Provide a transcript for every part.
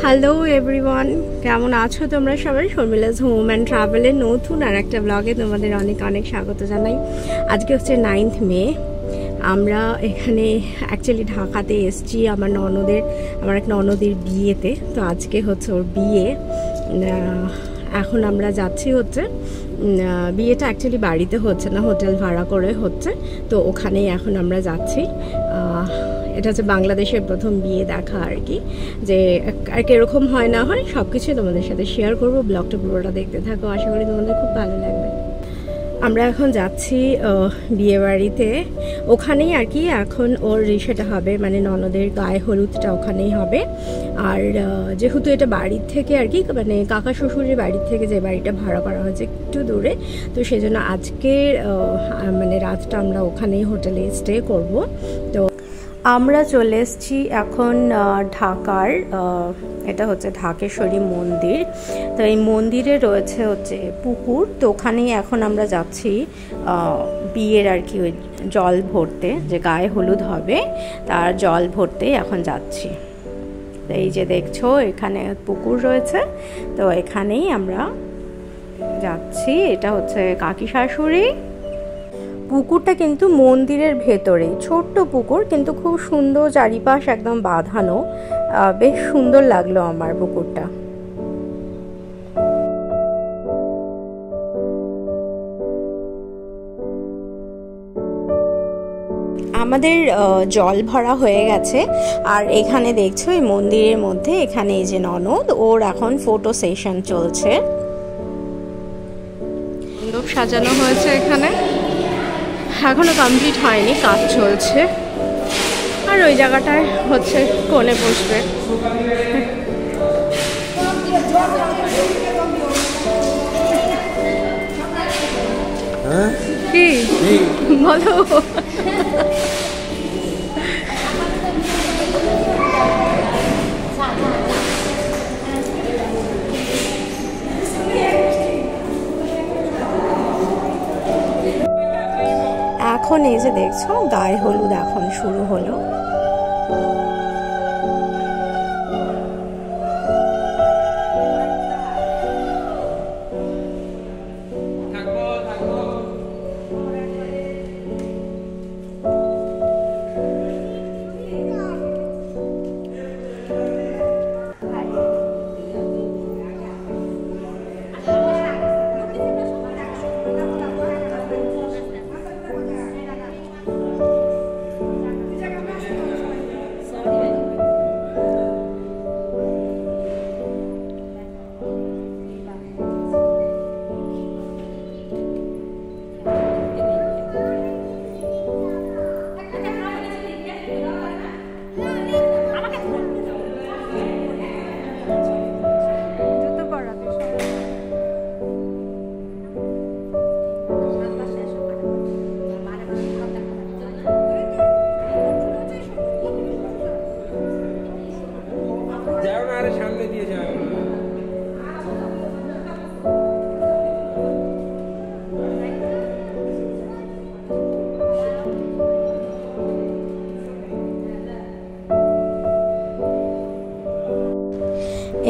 Hello everyone, কেমন আছো তোমরা সবাই? শর্মিলাস হোম অ্যান্ড ট্রাভেলের নতুন আর একটা ব্লগে তোমাদের অনেক অনেক স্বাগত জানাই। আজকে হচ্ছে 9th মে। আমরা এখানে অ্যাকচুয়ালি ঢাকাতে এসছি আমার এক ননদের বিয়েতে। তো আজকে হচ্ছে ওর বিয়ে। এখন আমরা যাচ্ছি হচ্ছে বিয়েটা অ্যাকচুয়ালি বাড়িতে হচ্ছে না, হোটেল ভাড়া করে হচ্ছে। তো ওখানেই এখন আমরা যাচ্ছি। এটা হচ্ছে বাংলাদেশের প্রথম বিয়ে দেখা আর কি, যে আর কীরকম হয় না হয় সব কিছুই তোমাদের সাথে শেয়ার করবো। ব্লগটা পুরোটা দেখতে থাকো, আশা করি তোমাদের খুব ভালো লাগবে। আমরা এখন যাচ্ছি বিয়ে বাড়িতে, ওখানেই আর কি এখন ওর রিসেটা হবে, মানে ননদের গায়ে হলুদটা ওখানেই হবে। আর যেহেতু এটা বাড়ির থেকে আর কি, মানে কাকা শ্বশুরের বাড়ির থেকে যে বাড়িটা ভাড়া করা হয়েছে একটু দূরে, তো সেজন্য আজকের মানে রাতটা আমরা ওখানেই হোটেলে স্টে করব। তো আমরা চলে এসেছি এখন ঢাকার, এটা হচ্ছে ঢাকেশ্বরী মন্দির। তো এই মন্দিরে রয়েছে হচ্ছে পুকুর, তো ওখানেই এখন আমরা যাচ্ছি বিয়ের আর কি ওই জল ভরতে, যে গায়ে হলুদ হবে তার জল ভরতেই এখন যাচ্ছি। তো এই যে দেখছো এখানে পুকুর রয়েছে, তো এখানেই আমরা যাচ্ছি। এটা হচ্ছে কাকি শাশুড়ি। পুকুরটা কিন্তু মন্দিরের ভেতরেই, ছোট্ট পুকুর কিন্তু খুব সুন্দর, চারিপাশ একদম বাঁধানো, বেশ সুন্দর লাগলো আমার পুকুরটা। আমাদের জল ভরা হয়ে গেছে, আর এখানে দেখছো এই মন্দিরের মধ্যে এখানে এই যে ননদ, ওর এখন ফটো সেশন চলছে। মণ্ডপ সাজানো হয়েছে এখানে, এখনো কমপ্লিট হয়নি, কাজ চলছে। আর ওই জায়গাটায় হচ্ছে কোণে বসবে। কি বলো? এখন এই যে দেখছো গায়ে হলুদ এখন শুরু হলো।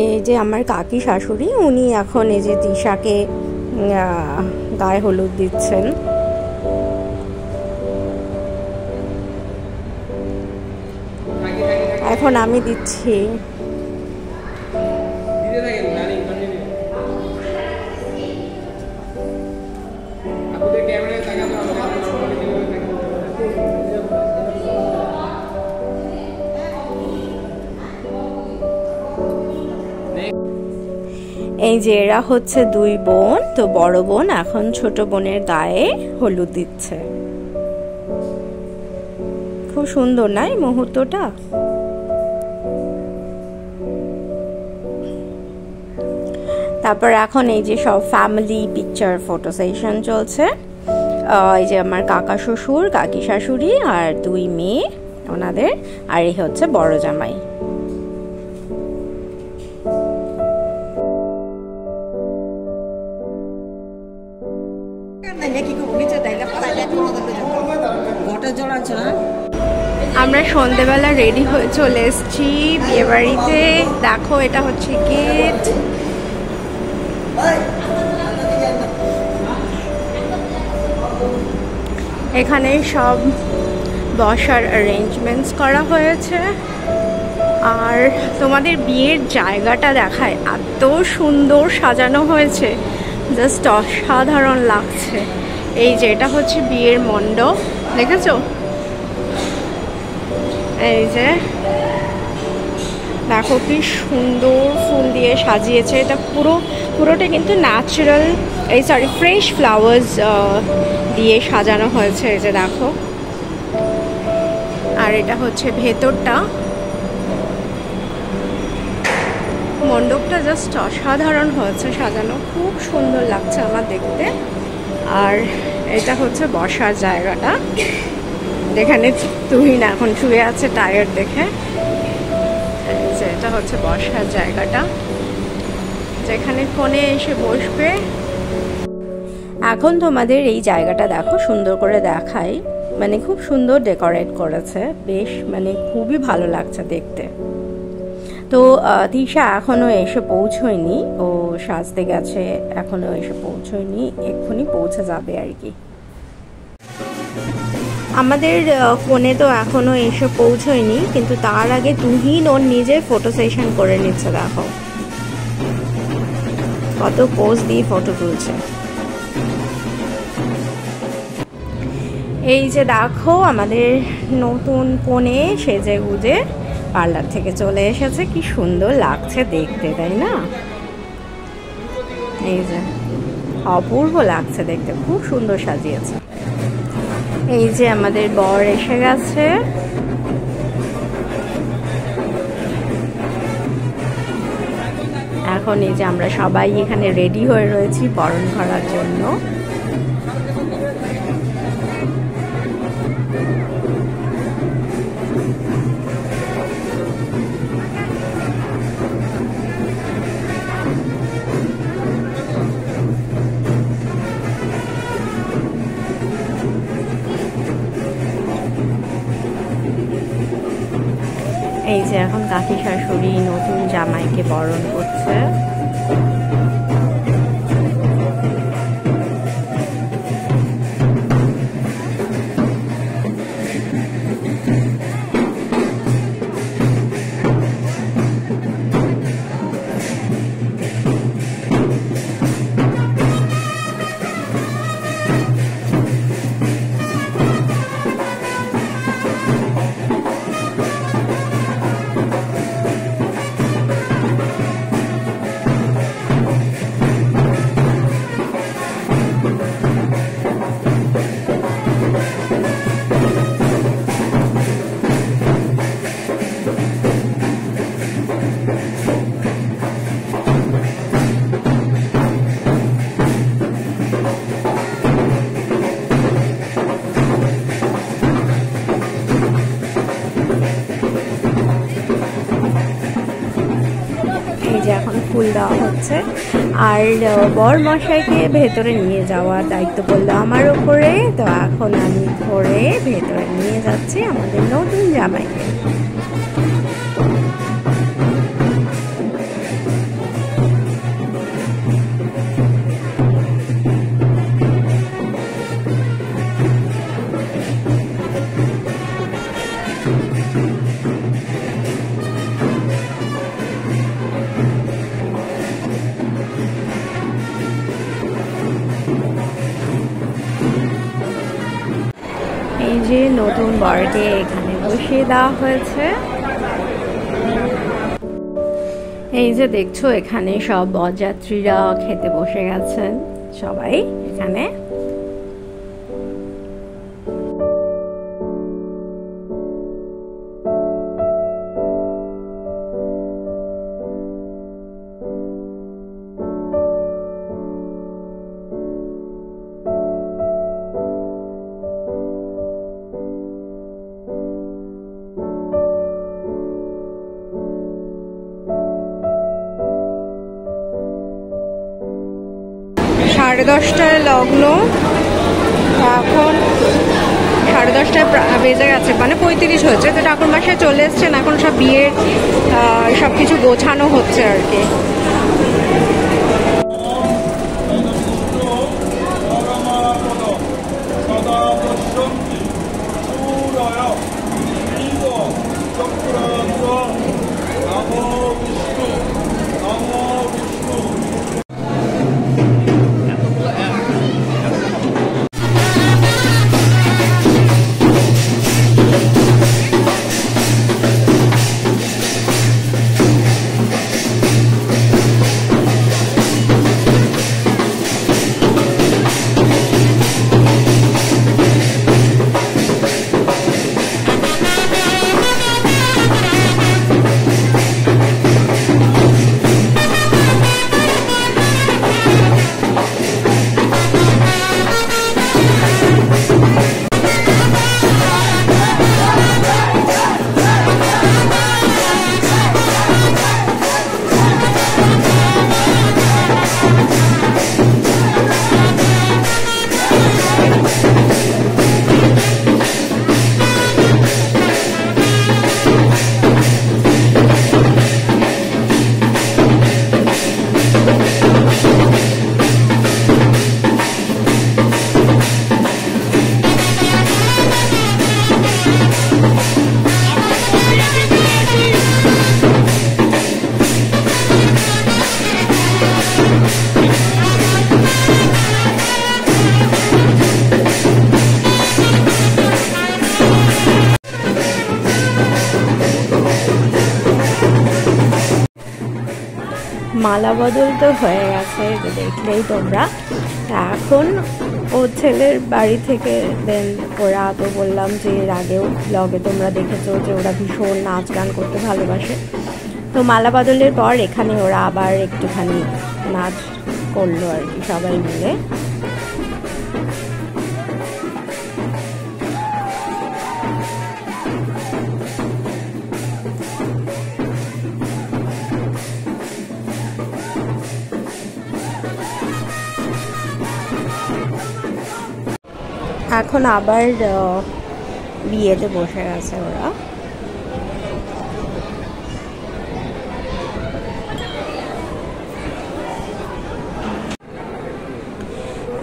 এই যে আমার কাকি শাশুড়ি, উনি এখন এই যে দিশাকে গায়ে হলুদ দিচ্ছেন। এখন আমি দিচ্ছি। এই যে এরা হচ্ছে দুই বোন, তো বড় বোন এখন ছোট বোনের গায়ে হলুদ দিচ্ছে। খুব সুন্দর না এই মুহূর্তটা? তারপর এখন এই যে সব ফ্যামিলি পিকচার ফটো সেশন চলছে। এই যে আমার কাকা শ্বশুর, কাকি শাশুড়ি আর দুই মেয়ে ওনাদের, আর এই হচ্ছে বড় জামাই। আমরা সন্ধ্যেবেলা রেডি হয়ে চলে এসেছি বিয়ে বাড়িতে। দেখো এটা হচ্ছে গেট। এখানে সব বসার অ্যারেঞ্জমেন্টস করা হয়েছে। আর তোমাদের বিয়ের জায়গাটা দেখায়, এত সুন্দর সাজানো হয়েছে, জাস্ট অসাধারণ লাগছে। এই যে এটা হচ্ছে বিয়ের মণ্ডপ, দেখেছো? এই যে দেখো কি সুন্দর ফুল দিয়ে সাজিয়েছে। এটা পুরোটা কিন্তু ন্যাচারাল, ফ্রেশ ফ্লাওয়ার্স দিয়ে সাজানো হয়েছে। এই যে দেখো, আর এটা হচ্ছে ভেতরটা। মণ্ডপটা জাস্ট অসাধারণ হয়েছে সাজানো, খুব সুন্দর লাগছে আমার দেখতে। আর এটা হচ্ছে বসার জায়গাটা, যেখানে তুহিন এখন শুয়ে আছে টায়ার দেখে। এটা হচ্ছে বসার জায়গাটা, যেখানে ফোনে এসে বসবে। এখন তোমাদের এই জায়গাটা দেখো, সুন্দর করে দেখাই, মানে খুব সুন্দর ডেকোরেট করেছে, বেশ মানে খুবই ভালো লাগছে দেখতে। তো তিশা এখনও এসে পৌঁছয়নি, ও সাজতে গেছে, এখনও এসে পৌঁছয়নি, এক্ষুনি পৌঁছে যাবে আর কি। আমাদের ফোনে তো এখনও এসে পৌঁছয়নি, কিন্তু তার আগে তুহিন ওর নিজের ফটো সেশন করে নিচ্ছে। দেখো কত পোজ দিয়ে ফটো তুলছে। এই যে দেখো আমাদের নতুন কনে সেজে গুজে পার্লার থেকে চলে এসেছে, কি সুন্দর লাগছে দেখতে, তাই না? এই যে অপূর্ব লাগছে দেখতে, খুব সুন্দর সাজিয়েছে। এই যে আমাদের বর এসে গেছে। এখন এই যে আমরা সবাই এখানে রেডি হয়ে রয়েছি বরণ করার জন্য। এই যে এখন কাকি শাশুড়ি নতুন জামাইকে বরণ করছে। যে এখন ফুল দেওয়া হচ্ছে, আর বর মশাইকে ভেতরে নিয়ে যাওয়ার দায়িত্ব পড়লো আমার উপরে। তো এখন আমি ধরে ভেতরে নিয়ে যাচ্ছি আমাদের নতুন জামাইকে। এই যে নতুন বরকে এখানে বসিয়ে দেওয়া হয়েছে। এই যে দেখছো এখানে সব বরযাত্রীরা খেতে বসে গেছেন সবাই এখানে। সাড়ে 10টায় লগ্ন, এখন 10:30 বেজে গেছে, মানে 35 হয়েছে। তো ঠাকুরমশাই চলে এসছেন, এখন সব বিয়ের সব কিছু গোছানো হচ্ছে আর কি। মালা বদল তো হয়ে গেছে, দেখলেই তোমরা। এখন ও ছেলের বাড়ি থেকে দেন ওরা, তো বললাম যে এর আগেও ব্লগে তোমরা দেখেছো যে ওরা ভীষণ নাচ গান করতে ভালোবাসে। তো মালা বদলের পর এখানে ওরা আবার একটুখানি নাচ করলো আর কি সবাই মিলে। এখন আবার বিয়েতে বসে গেছে ওরা।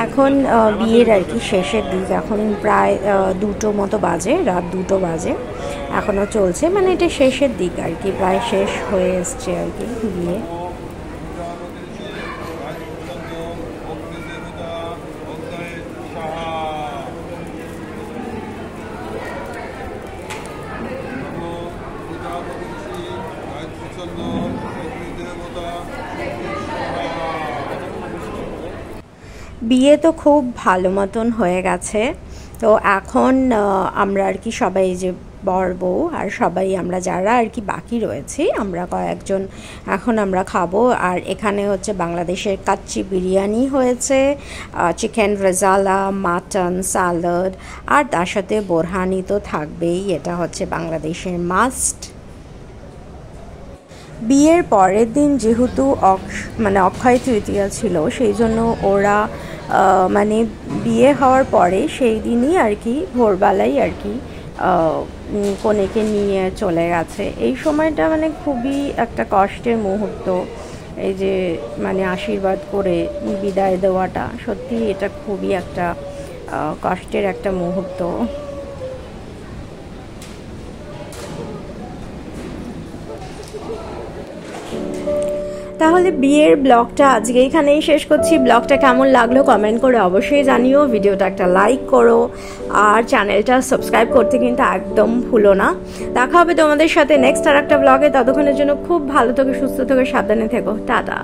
এখন বিয়ের আর কি শেষের দিক, এখন প্রায় 2টো মতো বাজে, রাত 2টো বাজে, এখনও চলছে, মানে এটা শেষের দিক আর কি, প্রায় শেষ হয়ে এসছে আর কি বিয়ে। বিয়ে তো খুব ভালো মতন হয়ে গেছে। তো এখন আমরা আর কি সবাই, যে বর বউ আর সবাই আমরা যারা আর কি বাকি রয়েছি, আমরা কয়েকজন এখন আমরা খাবো। আর এখানে হচ্ছে বাংলাদেশের কাচ্চি বিরিয়ানি হয়েছে, চিকেন রেজালা, মাটন, স্যালাড, আর তার সাথে বোরহানি তো থাকবেই, এটা হচ্ছে বাংলাদেশের মাস্ট। বিয়ের পরের দিন যেহেতু মানে অক্ষয় তৃতীয়া ছিল, সেই জন্য ওরা মানে বিয়ে হওয়ার পরে সেই দিনই আর কি ভোরবেলায় আর কি কনেকে নিয়ে চলে গেছে। এই সময়টা মানে খুবই একটা কষ্টের মুহূর্ত, এই যে মানে আশীর্বাদ করে বিদায় দেওয়াটা, সত্যি এটা খুবই একটা কষ্টের একটা মুহূর্ত। তাহলে বিয়ের ব্লগটা আজকে এখানেই শেষ করছি। ব্লগটা কেমন লাগলো কমেন্ট করে অবশ্যই জানিও, ভিডিওটা একটা লাইক করো, আর চ্যানেলটা সাবস্ক্রাইব করতে কিন্তু একদম ভুলো না। দেখা হবে তোমাদের সাথে নেক্সট আর একটা ব্লগে। ততক্ষণের জন্য খুব ভালো থেকো, সুস্থ থেকো, সাবধানে থেকো, টাটা।